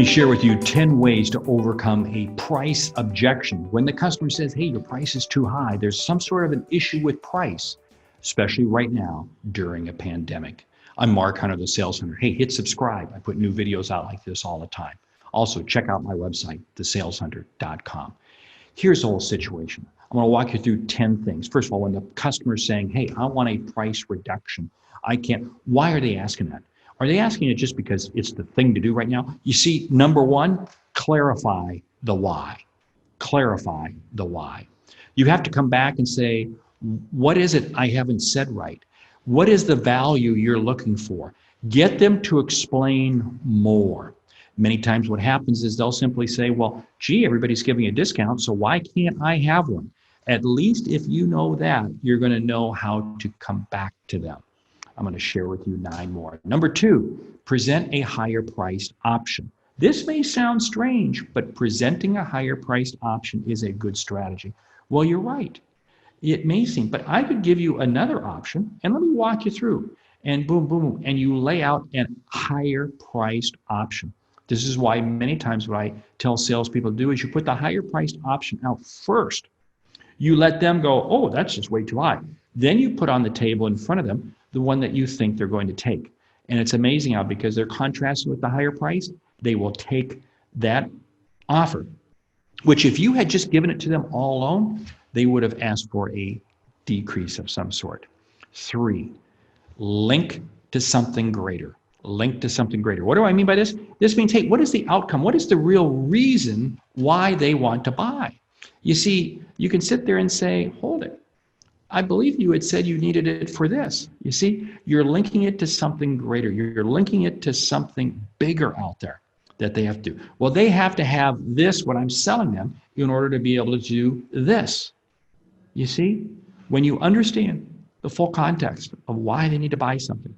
me share with you 10 ways to overcome a price objection. When the customer says, hey, your price is too high, there's some sort of an issue with price, especially right now during a pandemic. I'm Mark Hunter, the Sales Hunter. Hey, hit subscribe. I put new videos out like this all the time. Also, check out my website, thesaleshunter.com. Here's the whole situation. I'm going to walk you through 10 things. First of all, when the customer is saying, hey, I want a price reduction, I can't, why are they asking that? Are they asking it just because it's the thing to do right now? You see, number one, clarify the why. Clarify the why. You have to come back and say, what is it I haven't said right? What is the value you're looking for? Get them to explain more. Many times what happens is they'll simply say, well, gee, everybody's giving a discount, so why can't I have one? At least if you know that, you're going to know how to come back to them. I'm going to share with you 9 more. Number 2, present a higher priced option. This may sound strange, but presenting a higher priced option is a good strategy. Well, you're right. It may seem, but I could give you another option, and let me walk you through. And boom, boom, and you lay out a higher priced option. This is why many times what I tell salespeople to do is you put the higher priced option out first. You let them go, oh, that's just way too high. Then you put on the table in front of them the one that you think they're going to take. And it's amazing how, because they're contrasting with the higher price, they will take that offer, which if you had just given it to them all alone, they would have asked for a decrease of some sort. 3, link to something greater. Link to something greater. What do I mean by this? This means, hey, what is the outcome? What is the real reason why they want to buy? You see, you can sit there and say, hold it. I believe you had said you needed it for this. You see, you're linking it to something greater. You're linking it to something bigger out there that they have to do. Well, they have to have this, what I'm selling them, in order to be able to do this. You see, when you understand the full context of why they need to buy something,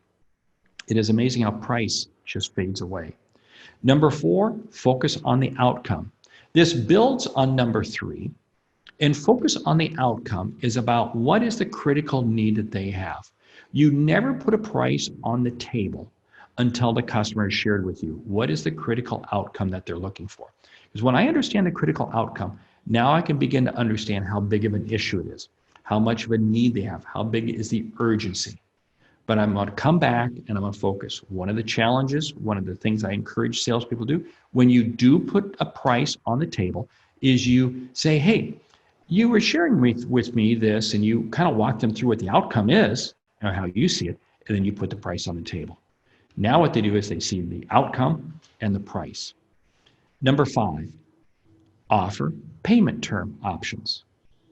it is amazing how price just fades away. Number 4, focus on the outcome. This builds on number 3. And focus on the outcome is about what is the critical need that they have. You never put a price on the table until the customer has shared with you what is the critical outcome that they're looking for. Because when I understand the critical outcome, now I can begin to understand how big of an issue it is, how much of a need they have, how big is the urgency. But I'm going to come back and I'm going to focus. One of the challenges, one of the things I encourage salespeople to do, when you do put a price on the table, is you say, hey, you were sharing with me this, and you kind of walk them through what the outcome is, or how you see it, and then you put the price on the table. Now what they do is they see the outcome and the price. Number 5, offer payment term options.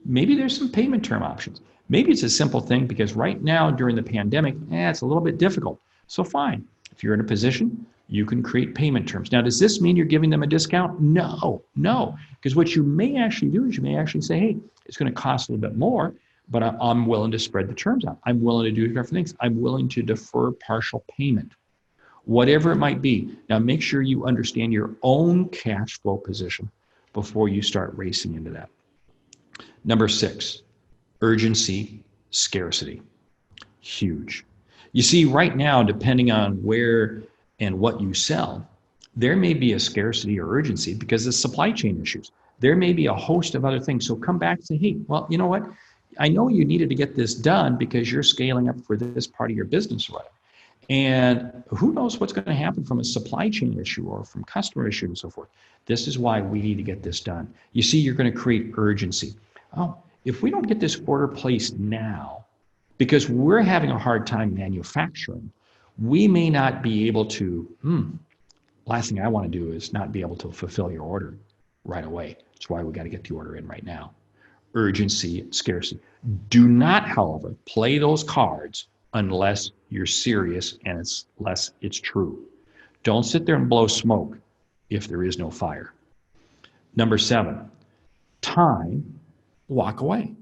Maybe there's some payment term options. Maybe it's a simple thing because right now during the pandemic, it's a little bit difficult. So fine, if you're in a position, you can create payment terms. Now, does this mean you're giving them a discount? No. Because what you may actually do is you may actually say, hey, it's going to cost a little bit more, but I'm willing to spread the terms out. I'm willing to do different things. I'm willing to defer partial payment, whatever it might be. Now, make sure you understand your own cash flow position before you start racing into that. Number 6, urgency, scarcity. Huge. You see, right now, depending on where and what you sell, there may be a scarcity or urgency because of supply chain issues. There may be a host of other things. So come back and say, hey, well, you know what? I know you needed to get this done because you're scaling up for this part of your business, right? And who knows what's going to happen from a supply chain issue or from customer issue and so forth. This is why we need to get this done. You see, you're going to create urgency. Oh, if we don't get this order placed now, because we're having a hard time manufacturing, we may not be able to, last thing I want to do is not be able to fulfill your order right away. That's why we got to get the order in right now. Urgency, scarcity. Do not, however, play those cards unless you're serious and unless it's true. Don't sit there and blow smoke if there is no fire. Number 7, time, walk away.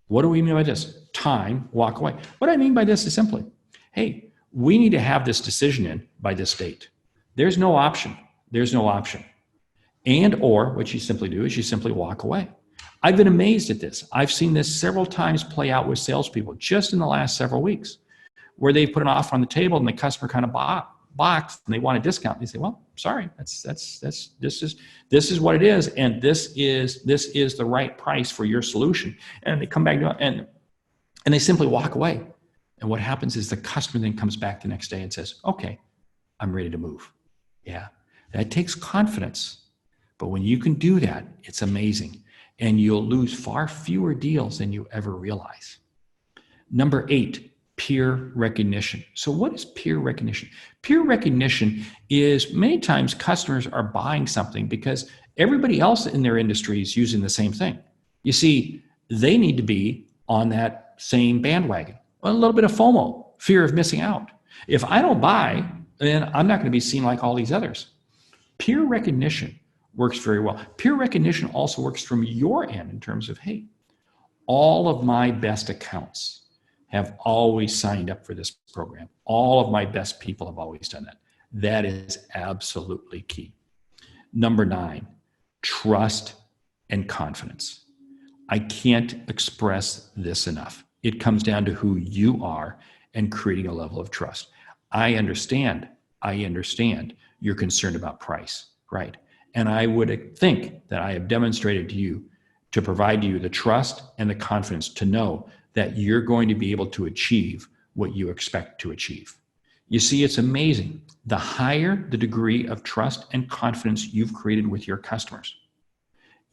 What do we mean by this? Time, walk away. What I mean by this is simply, hey, we need to have this decision in by this date. There's no option. There's no option. And or what you simply do is you simply walk away. I've been amazed at this. I've seen this several times play out with salespeople just in the last several weeks, where they put an offer on the table and the customer kind of box and they want a discount. They say, well, sorry, this is what it is. And this is the right price for your solution. And they come back and they simply walk away. And what happens is the customer then comes back the next day and says, okay, I'm ready to move. Yeah, that takes confidence. But when you can do that, it's amazing. And you'll lose far fewer deals than you ever realize. Number 8, peer recognition. So what is peer recognition? Peer recognition is many times customers are buying something because everybody else in their industry is using the same thing. You see, they need to be on that same bandwagon. A little bit of FOMO, fear of missing out. If I don't buy, then I'm not going to be seen like all these others. Peer recognition works very well. Peer recognition also works from your end in terms of, hey, all of my best accounts have always signed up for this program. All of my best people have always done that. That is absolutely key. Number 9, trust and confidence. I can't express this enough. It comes down to who you are and creating a level of trust. I understand you're concerned about price, right? And I would think that I have demonstrated to you to provide you the trust and the confidence to know that you're going to be able to achieve what you expect to achieve. You see, it's amazing. The higher the degree of trust and confidence you've created with your customers,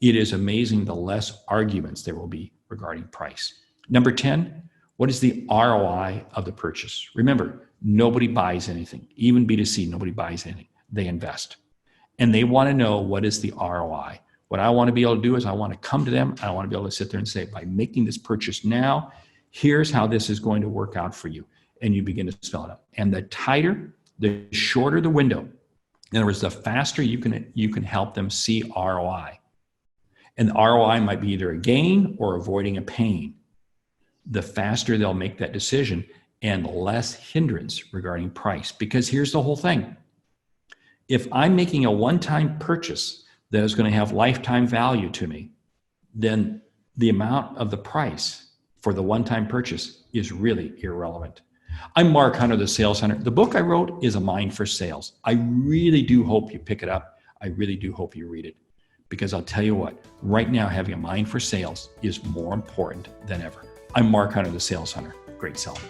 it is amazing the less arguments there will be regarding price. Number 10, what is the ROI of the purchase? Remember, nobody buys anything. Even B2C, nobody buys anything. They invest. And they want to know what is the ROI. What I want to be able to do is I want to come to them. I want to be able to sit there and say, by making this purchase now, here's how this is going to work out for you. And you begin to spell it out. And the tighter, the shorter the window. In other words, the faster you can help them see ROI. And the ROI might be either a gain or avoiding a pain. The faster they'll make that decision and less hindrance regarding price. Because here's the whole thing. If I'm making a one-time purchase that is going to have lifetime value to me, then the amount of the price for the one-time purchase is really irrelevant. I'm Mark Hunter, the Sales Hunter. The book I wrote is A Mind for Sales. I really do hope you pick it up. I really do hope you read it. Because I'll tell you what, right now having a mind for sales is more important than ever. I'm Mark Hunter, the Sales Hunter. Great selling.